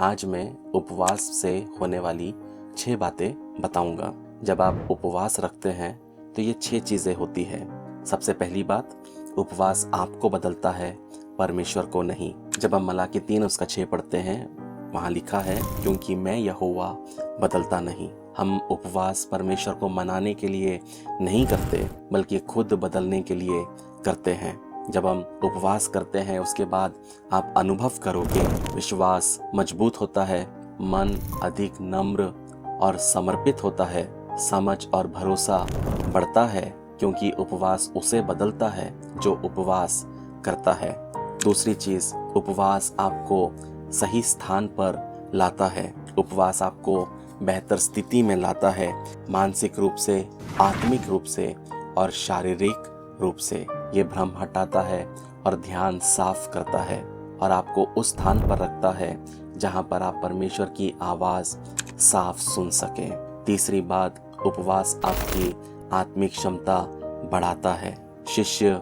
आज मैं उपवास से होने वाली 6 बातें बताऊंगा। जब आप उपवास रखते हैं तो ये 6 चीज़ें होती है। सबसे पहली बात, उपवास आपको बदलता है, परमेश्वर को नहीं। जब हम मलाकी 3 उसका 6 पढ़ते हैं, वहाँ लिखा है, क्योंकि मैं यहोवा बदलता नहीं। हम उपवास परमेश्वर को मनाने के लिए नहीं करते, बल्कि खुद बदलने के लिए करते हैं। जब हम उपवास करते हैं उसके बाद आप अनुभव करोगे, विश्वास मजबूत होता है, मन अधिक नम्र और समर्पित होता है, समझ और भरोसा बढ़ता है, क्योंकि उपवास उसे बदलता है जो उपवास करता है। दूसरी चीज, उपवास आपको सही स्थान पर लाता है। उपवास आपको बेहतर स्थिति में लाता है, मानसिक रूप से, आत्मिक रूप से और शारीरिक रूप से। ये भ्रम हटाता है और ध्यान साफ करता है और आपको उस स्थान पर रखता है जहां पर आप परमेश्वर की आवाज साफ सुन सकें। तीसरी बात, उपवास आपकी आत्मिक क्षमता बढ़ाता है। शिष्य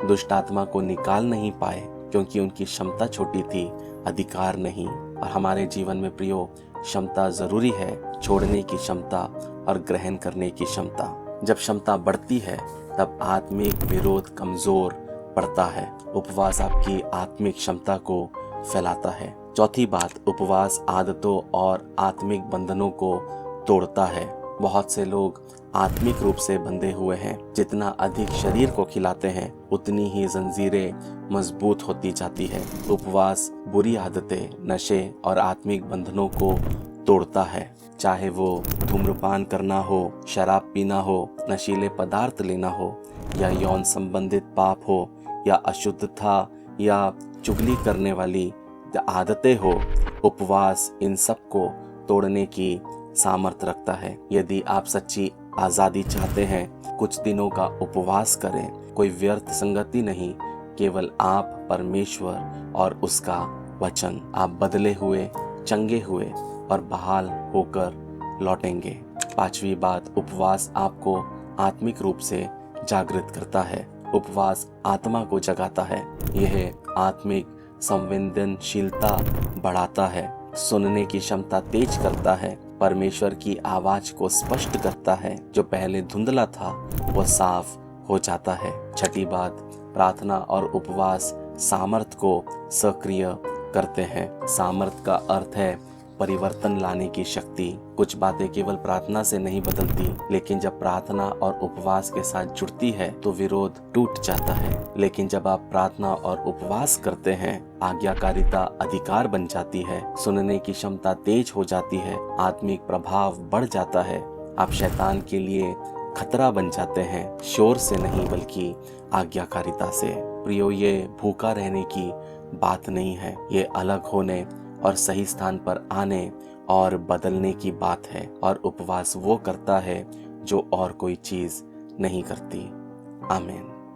दुष्ट आत्मा को निकाल नहीं पाए क्योंकि उनकी क्षमता छोटी थी, अधिकार नहीं। और हमारे जीवन में प्रियो, क्षमता जरूरी है, छोड़ने की क्षमता और ग्रहण करने की क्षमता। जब क्षमता बढ़ती है तब आत्मिक विरोध कमजोर पड़ता है। उपवास आपकी आत्मिक क्षमता को फैलाता है। चौथी बात, उपवास आदतों और आत्मिक बंधनों को तोड़ता है। बहुत से लोग आत्मिक रूप से बंधे हुए हैं। जितना अधिक शरीर को खिलाते हैं उतनी ही जंजीरें मजबूत होती जाती है। उपवास बुरी आदतें, नशे और आत्मिक बंधनों को तोड़ता है। चाहे वो धूम्रपान करना हो, शराब पीना हो, नशीले पदार्थ लेना हो, या यौन संबंधित पाप हो, या अशुद्धता या चुगली करने वाली आदतें हो, उपवास इन सब को तोड़ने की सामर्थ रखता है। यदि आप सच्ची आजादी चाहते हैं, कुछ दिनों का उपवास करें। कोई व्यर्थ संगति नहीं, केवल आप, परमेश्वर और उसका वचन। आप बदले हुए, चंगे हुए और बहाल होकर लौटेंगे। पांचवी बात, उपवास आपको आत्मिक रूप से जागृत करता है। उपवास आत्मा को जगाता है। यह आत्मिक संवेदनशीलता बढ़ाता है, सुनने की क्षमता तेज करता है, परमेश्वर की आवाज को स्पष्ट करता है। जो पहले धुंधला था वो साफ हो जाता है। छठी बात, प्रार्थना और उपवास सामर्थ को सक्रिय करते हैं। सामर्थ का अर्थ है परिवर्तन लाने की शक्ति। कुछ बातें केवल प्रार्थना से नहीं बदलती, लेकिन जब प्रार्थना और उपवास के साथ जुड़ती है तो विरोध टूट जाता है। लेकिन जब आप प्रार्थना और उपवास करते हैं, आज्ञाकारिता अधिकार बन जाती है, सुनने की क्षमता तेज हो जाती है, आत्मिक प्रभाव बढ़ जाता है। आप शैतान के लिए खतरा बन जाते हैं, शोर से नहीं बल्कि आज्ञाकारिता से। प्रियो, ये भूखा रहने की बात नहीं है, ये अलग होने और सही स्थान पर आने और बदलने की बात है। और उपवास वो करता है जो और कोई चीज नहीं करती। आमीन।